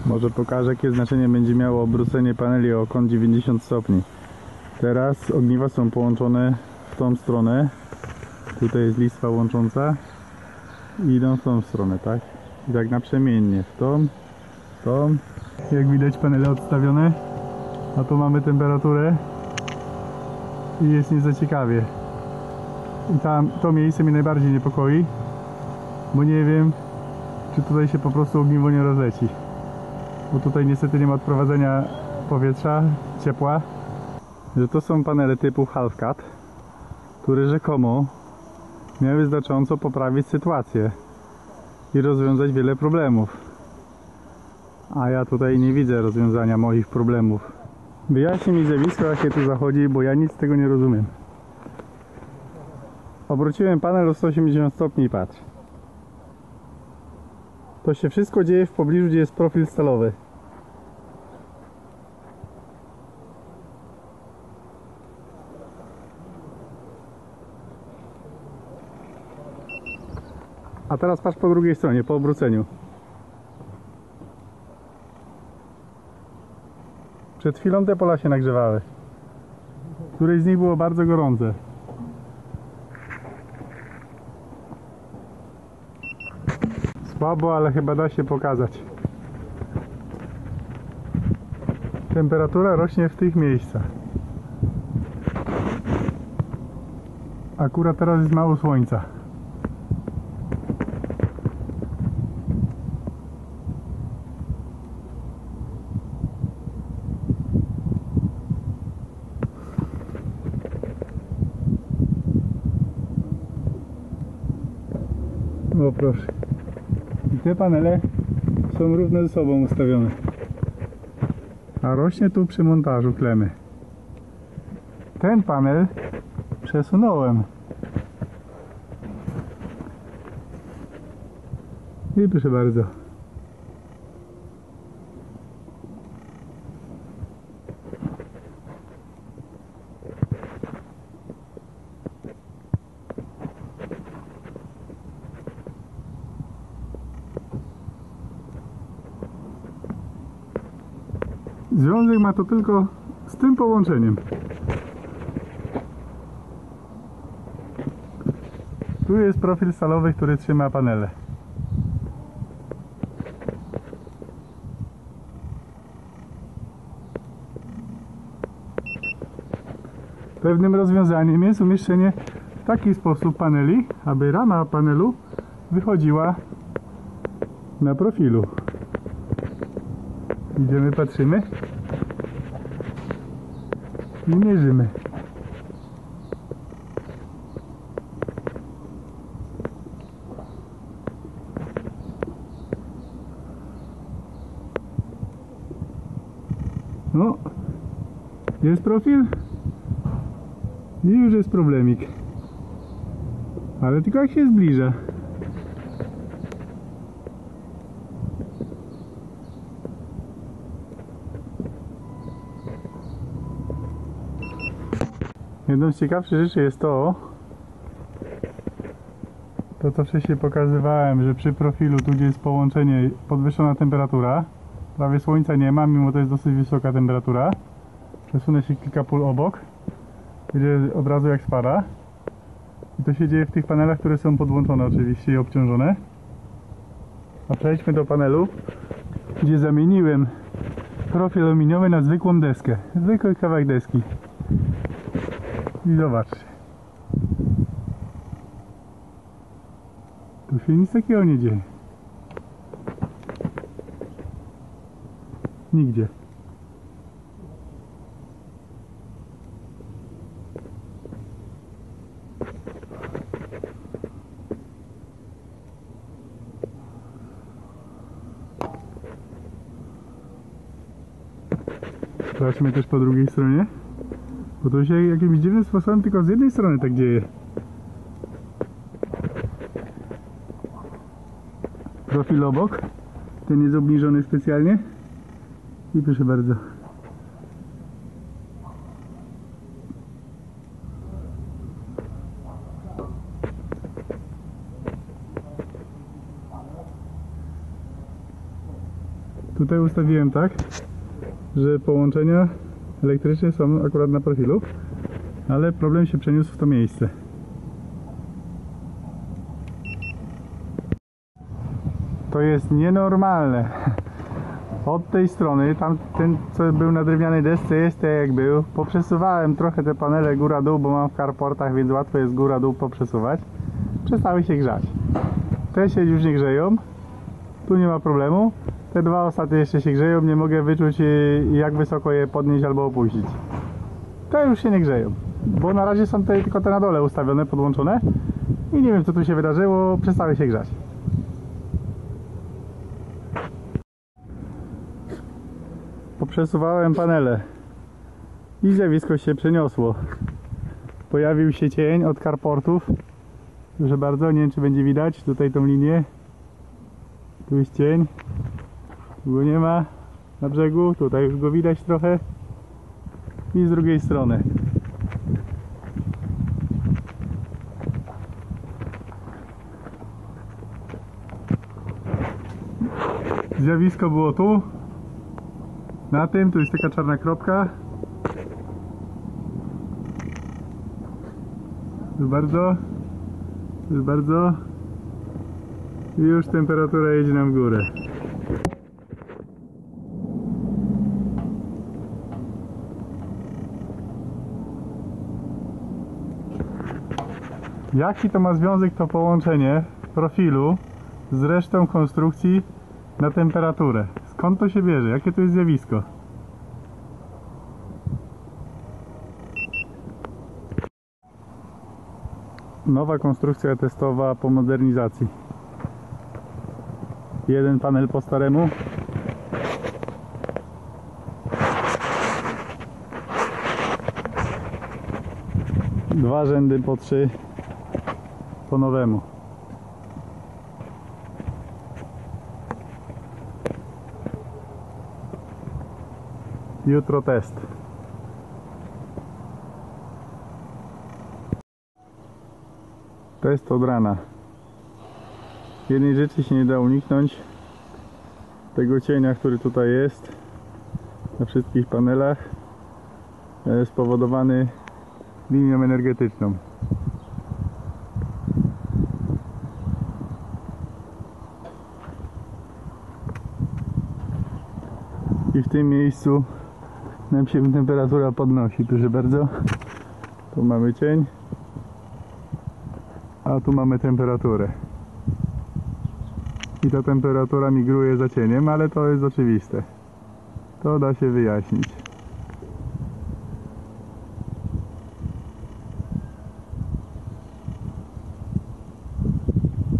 Może pokażę, jakie znaczenie będzie miało obrócenie paneli o kąt 90 stopni. Teraz ogniwa są połączone w tą stronę. Tutaj jest listwa łącząca i idą w tą stronę, tak? I tak naprzemiennie, w tą. Jak widać, panele odstawione, a tu mamy temperaturę i jest nie za ciekawie. I to miejsce mnie najbardziej niepokoi, bo nie wiem, czy tutaj się po prostu ogniwo nie rozleci. Bo tutaj niestety nie ma odprowadzenia powietrza, ciepła. Że to są panele typu half cut, które rzekomo miały znacząco poprawić sytuację i rozwiązać wiele problemów. A ja tutaj nie widzę rozwiązania moich problemów. Wyjaśnij mi zjawisko, jakie tu zachodzi, bo ja nic z tego nie rozumiem. Obróciłem panel o 180 stopni i patrz. To się wszystko dzieje w pobliżu, gdzie jest profil stalowy. A teraz patrz po drugiej stronie, po obróceniu. Przed chwilą te pola się nagrzewały. Któreś z nich było bardzo gorące. Słabo, ale chyba da się pokazać. Temperatura rośnie w tych miejscach. Akurat teraz jest mało słońca. O proszę. I te panele są równe ze sobą ustawione. A rośnie tu przy montażu klemy. Ten panel przesunąłem. I proszę bardzo. Związek ma to tylko z tym połączeniem. Tu jest profil stalowy, który trzyma panele. Pewnym rozwiązaniem jest umieszczenie w taki sposób paneli, aby rama panelu wychodziła na profilu. Idziemy, patrzymy i mierzymy. No, jest profil i już jest problemik. Ale tylko jak się zbliża. Jedną z ciekawszych rzeczy jest to, co wcześniej pokazywałem, że przy profilu, tu gdzie jest połączenie, podwyższona temperatura, prawie słońca nie ma, mimo to jest dosyć wysoka temperatura. Przesunę się kilka pól obok, będzie od razu jak spada. I to się dzieje w tych panelach, które są podłączone oczywiście i obciążone. A przejdźmy do panelu, gdzie zamieniłem profil aluminiowy na zwykłą deskę. Zwykły kawałek deski. I zobaczcie. Tu się nic takiego nie dzieje. Nigdzie. Sprawdźmy też po drugiej stronie. Bo to się jakimś dziwnym sposobem tylko z jednej strony tak dzieje. Profil obok. Ten jest obniżony specjalnie. I proszę bardzo. Tutaj ustawiłem tak, że połączenia elektryczne są akurat na profilu, ale problem się przeniósł w to miejsce. To jest nienormalne. Od tej strony, tam ten co był na drewnianej desce jest tak jak był. Poprzesuwałem trochę te panele góra-dół, bo mam w carportach, więc łatwo jest góra-dół poprzesuwać. Przestały się grzać. Te się już nie grzeją. Tu nie ma problemu. Te dwa ostatnie jeszcze się grzeją. Nie mogę wyczuć jak wysoko je podnieść albo opuścić. Te już się nie grzeją. Bo na razie są tylko te na dole ustawione, podłączone. I nie wiem co tu się wydarzyło. Przestały się grzać. Poprzesuwałem panele i zjawisko się przeniosło. Pojawił się cień od carportów. Proszę bardzo, nie wiem czy będzie widać tutaj tą linię. Tu jest cień. Tu go nie ma na brzegu. Tutaj już go widać trochę. I z drugiej strony. Zjawisko było tu. Na tym, tu jest taka czarna kropka. Proszę bardzo. Proszę bardzo. I już temperatura jedzie nam w górę. Jaki to ma związek to połączenie profilu z resztą konstrukcji na temperaturę? Skąd to się bierze? Jakie to jest zjawisko? Nowa konstrukcja testowa po modernizacji. Jeden panel po staremu. Dwa rzędy po 3 po nowemu. Jutro test. Test od rana. Jednej rzeczy się nie da uniknąć. Tego cienia, który tutaj jest na wszystkich panelach, spowodowany linią energetyczną. I w tym miejscu nam się temperatura podnosi, proszę bardzo. Tu mamy cień, a tu mamy temperaturę. I ta temperatura migruje za cieniem, ale to jest oczywiste. To da się wyjaśnić.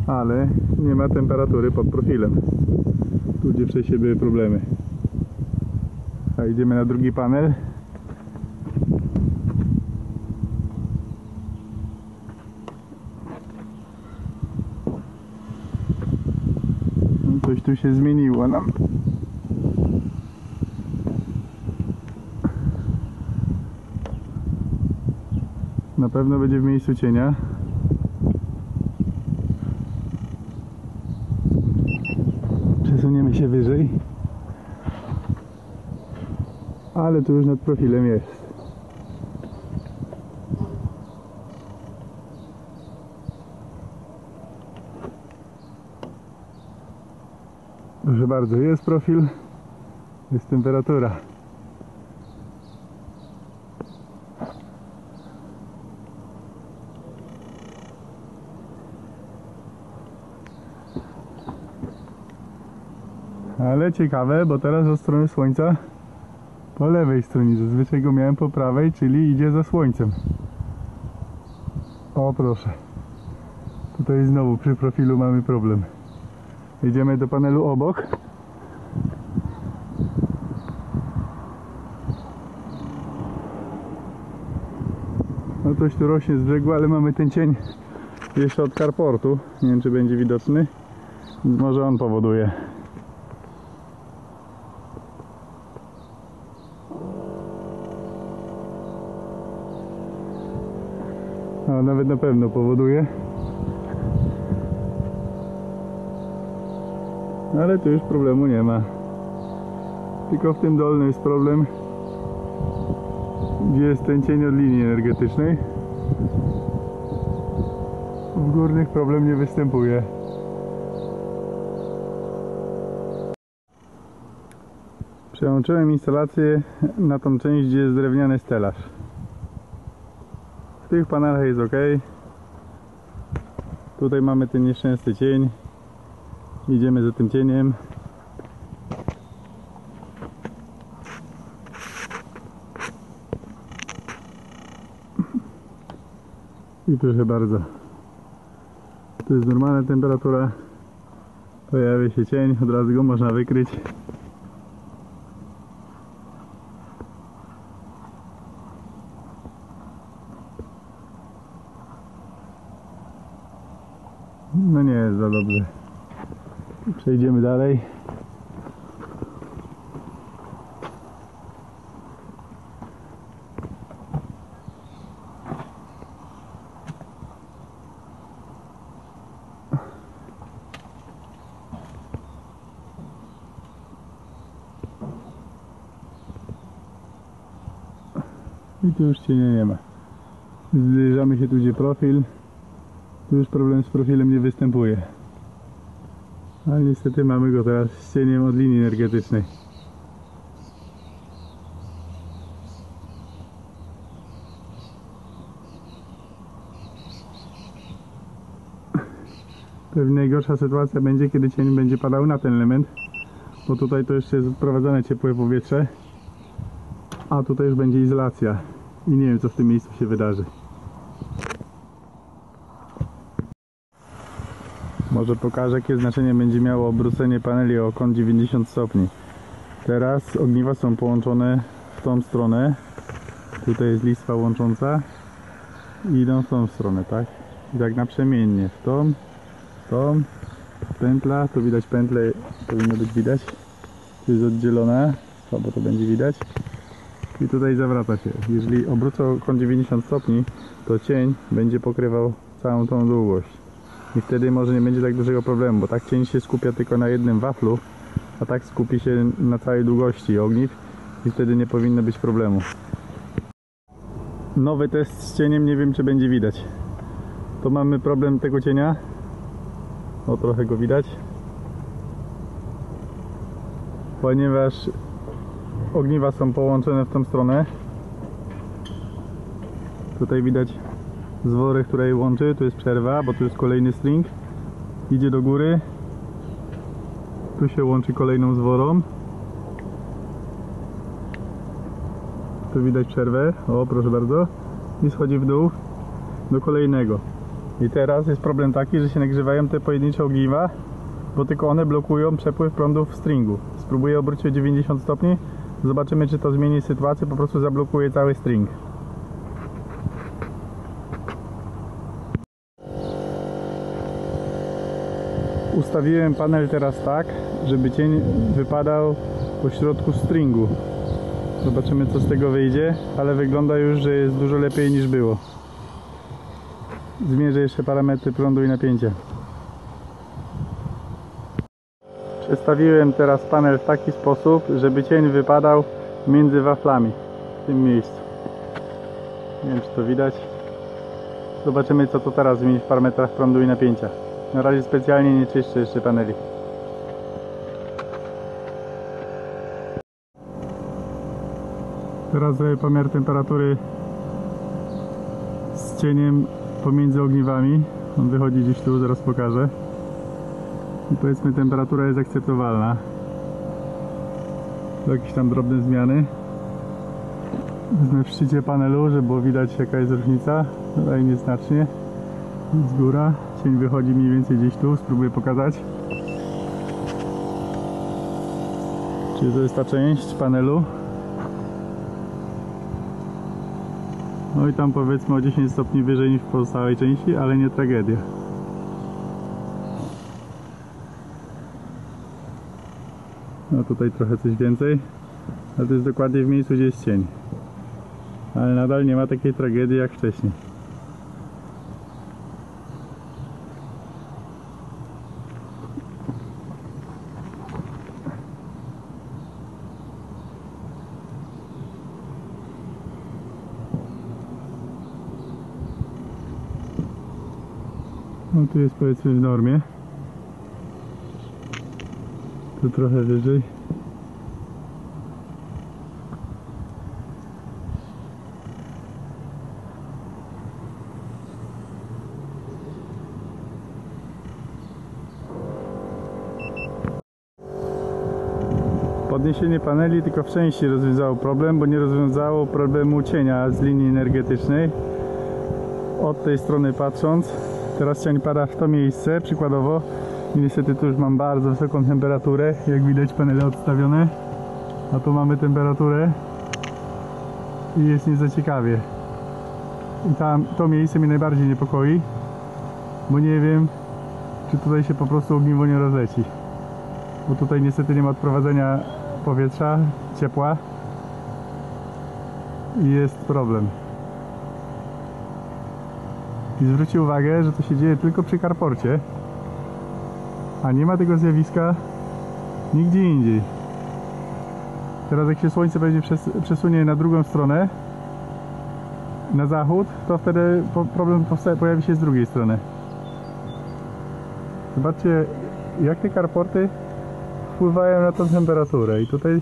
Ale nie ma temperatury pod profilem. Tu gdzie wcześniej były problemy. A idziemy na drugi panel. No, coś tu się zmieniło nam. Na pewno będzie w miejscu cienia. Przesuniemy się wyżej. Ale tu już nad profilem jest. Proszę bardzo, jest profil, jest temperatura. Ale ciekawe, bo teraz od strony słońca po lewej stronie, zazwyczaj go miałem po prawej, czyli idzie za słońcem. O proszę. Tutaj znowu przy profilu mamy problem. Idziemy do panelu obok. No coś tu rośnie z brzegu, ale mamy ten cień jeszcze od carportu. Nie wiem czy będzie widoczny. Może on powoduje. A nawet na pewno powoduje. Ale tu już problemu nie ma. Tylko w tym dolnym jest problem, gdzie jest ten cień od linii energetycznej. W górnych problem nie występuje. Przełączyłem instalację na tą część, gdzie jest drewniany stelaż. W tych panelach jest ok. Tutaj mamy ten nieszczęsny cień. Idziemy za tym cieniem. I proszę bardzo, to jest normalna temperatura. Pojawia się cień, od razu go można wykryć. No nie jest za dobrze. Przejdziemy dalej. I tu już cienia nie ma. Zbliżamy się tu, gdzie profil. Tu już problem z profilem nie występuje. Ale niestety mamy go teraz z cieniem od linii energetycznej. Pewnie najgorsza sytuacja będzie, kiedy cień będzie padał na ten element, bo tutaj to jeszcze jest odprowadzane ciepłe powietrze, a tutaj już będzie izolacja i nie wiem, co w tym miejscu się wydarzy. Może pokażę, jakie znaczenie będzie miało obrócenie paneli o kąt 90 stopni. Teraz ogniwa są połączone w tą stronę. Tutaj jest listwa łącząca i idą w tą stronę, tak? I tak naprzemiennie. W tą, pętla, tu widać pętlę, powinno być widać. Tu jest oddzielona, słabo to będzie widać. I tutaj zawraca się. Jeżeli obrócę o kąt 90 stopni, to cień będzie pokrywał całą tą długość. I wtedy może nie będzie tak dużego problemu, bo tak cień się skupia tylko na jednym waflu, a tak skupi się na całej długości ogniw i wtedy nie powinno być problemu. Nowy test z cieniem, nie wiem, czy będzie widać. To mamy problem tego cienia. O, trochę go widać. Ponieważ ogniwa są połączone w tą stronę. Tutaj widać zwory, które je łączy. Tu jest przerwa, bo tu jest kolejny string. Idzie do góry. Tu się łączy kolejną zworą. Tu widać przerwę. O, proszę bardzo. I schodzi w dół do kolejnego. I teraz jest problem taki, że się nagrzewają te pojedyncze ogniwa, bo tylko one blokują przepływ prądu w stringu. Spróbuję obrócić o 90 stopni. Zobaczymy, czy to zmieni sytuację. Po prostu zablokuje cały string. Ustawiłem panel teraz tak, żeby cień wypadał po środku stringu. Zobaczymy, co z tego wyjdzie, ale wygląda już, że jest dużo lepiej niż było. Zmierzę jeszcze parametry prądu i napięcia. Przestawiłem teraz panel w taki sposób, żeby cień wypadał między waflami w tym miejscu. Nie wiem, czy to widać. Zobaczymy, co to teraz zmieni w parametrach prądu i napięcia. Na razie specjalnie nie czyszczę jeszcze paneli. Teraz zrobię pomiar temperatury z cieniem pomiędzy ogniwami. On wychodzi gdzieś tu, zaraz pokażę. I powiedzmy, temperatura jest akceptowalna. Jakieś tam drobne zmiany. Wezmę w szczycie panelu, żeby było widać, jaka jest różnica. Tutaj nieznacznie. Z góra. Cień wychodzi mniej więcej gdzieś tu. Spróbuję pokazać. Czyli to jest ta część panelu. No i tam powiedzmy o 10 stopni wyżej niż w pozostałej części, ale nie tragedia. No tutaj trochę coś więcej, ale to jest dokładnie w miejscu, gdzie jest cień. Ale nadal nie ma takiej tragedii jak wcześniej. No tu jest powiedzmy w normie. Tu trochę wyżej. Podniesienie paneli tylko w części rozwiązało problem, bo nie rozwiązało problemu cienia z linii energetycznej. Od tej strony patrząc, teraz cień pada w to miejsce, przykładowo. I niestety tu już mam bardzo wysoką temperaturę, jak widać panele odstawione. A tu mamy temperaturę i jest nie za ciekawie. I to miejsce mnie najbardziej niepokoi, bo nie wiem, czy tutaj się po prostu ogniwo nie rozleci. Bo tutaj niestety nie ma odprowadzenia powietrza, ciepła i jest problem. I zwróćcie uwagę, że to się dzieje tylko przy carporcie, a nie ma tego zjawiska nigdzie indziej. Teraz jak się słońce będzie przesunie na drugą stronę, na zachód, to wtedy problem pojawi się z drugiej strony. Zobaczcie, jak te carporty wpływają na tą temperaturę i tutaj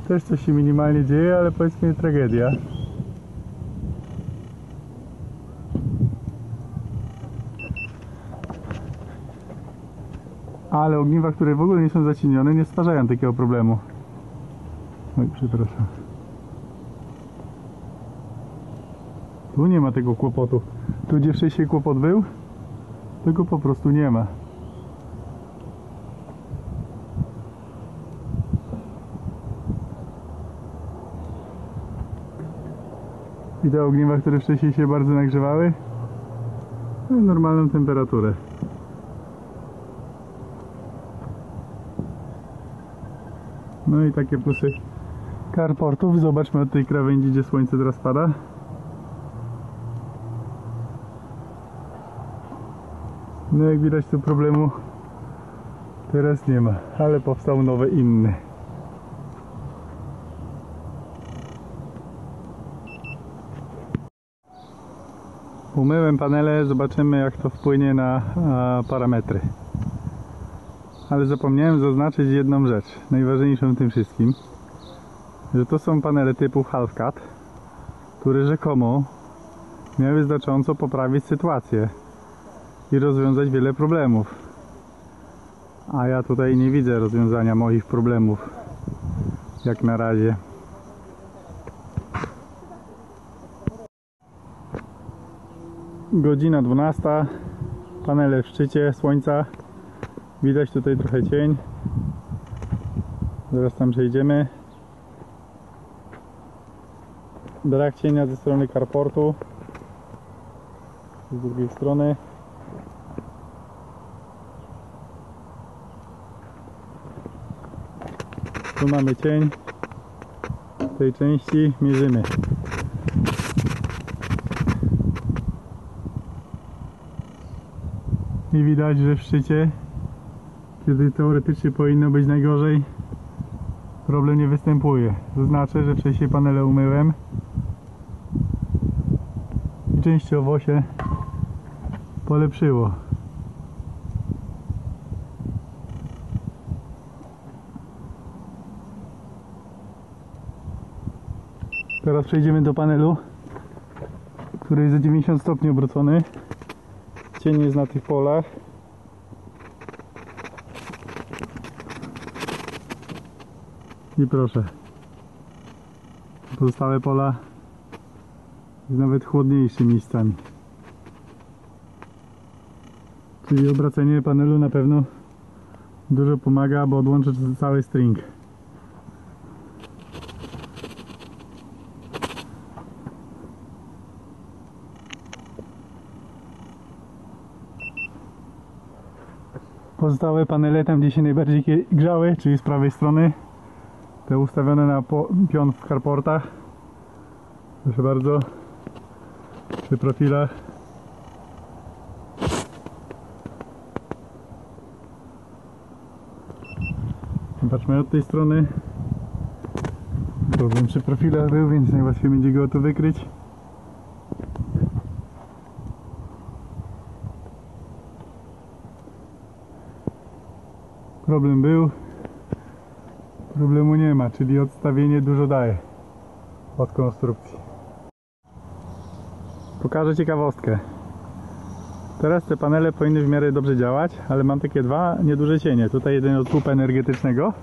też coś się minimalnie dzieje, ale powiedzmy tragedia. Ale ogniwa, które w ogóle nie są zacienione, nie stwarzają takiego problemu. Oj, przepraszam. Tu nie ma tego kłopotu. Tu gdzie wcześniej kłopot był, tego po prostu nie ma. I te ogniwa, które wcześniej się bardzo nagrzewały, mają normalną temperaturę. No i takie plusy carportów. Zobaczmy od tej krawędzi, gdzie słońce teraz pada. No jak widać, tu problemu teraz nie ma, ale powstał nowy inny. Umyłem panele, zobaczymy jak to wpłynie na parametry. Ale zapomniałem zaznaczyć jedną rzecz, najważniejszą w tym wszystkim, że to są panele typu half cut, które rzekomo miały znacząco poprawić sytuację i rozwiązać wiele problemów. A ja tutaj nie widzę rozwiązania moich problemów, jak na razie. Godzina 12, panele w szczycie słońca, widać tutaj trochę cień, zaraz tam przejdziemy. Brak cienia ze strony carportu, z drugiej strony. Tu mamy cień w tej części, mierzymy. I widać, że w szczycie, kiedy teoretycznie powinno być najgorzej, problem nie występuje. Zaznaczę, że wcześniej panele umyłem i częściowo się polepszyło. Teraz przejdziemy do panelu, który jest za 90 stopni obrócony. Cień jest na tych polach. I proszę, pozostałe pola jest nawet chłodniejsze miejscami. Czyli obracanie panelu na pewno dużo pomaga, bo odłącza cały string. Pozostałe panele, tam gdzie się najbardziej grzały, czyli z prawej strony, te ustawione na pion w carportach, proszę bardzo, przy profilach. Zobaczmy od tej strony. Problem przy profilach był, więc najłatwiej będzie go tu wykryć. problem był, problemu nie ma, czyli odstawienie dużo daje od konstrukcji. Pokażę ciekawostkę. Teraz te panele powinny w miarę dobrze działać, ale mam takie dwa nieduże cienie. Tutaj jeden od słupa energetycznego,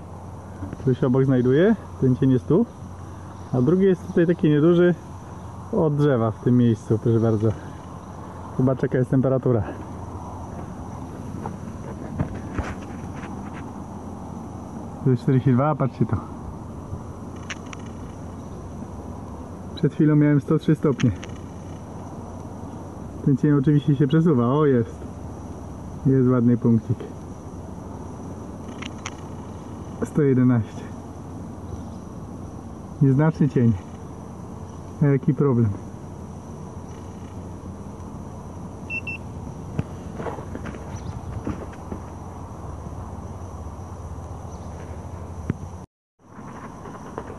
który się obok znajduje, ten cień jest tu, a drugi jest tutaj taki nieduży od drzewa w tym miejscu, proszę bardzo. Zobaczcie, jaka jest temperatura. To jest 42, patrzcie to. Przed chwilą miałem 103 stopnie. Ten cień oczywiście się przesuwa. O, jest. Jest ładny punkcik. 111. Nieznaczny cień. A jaki problem?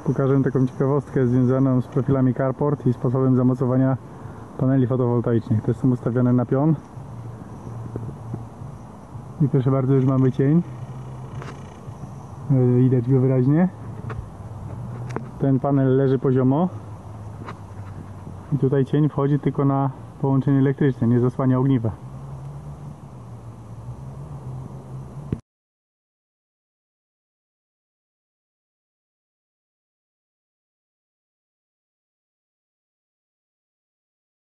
Pokażę taką ciekawostkę związaną z profilami carport i sposobem zamocowania paneli fotowoltaicznych. Te są ustawione na pion. I proszę bardzo, już mamy cień. Widać go wyraźnie. Ten panel leży poziomo. I tutaj cień wchodzi tylko na połączenie elektryczne, nie zasłania ogniwa.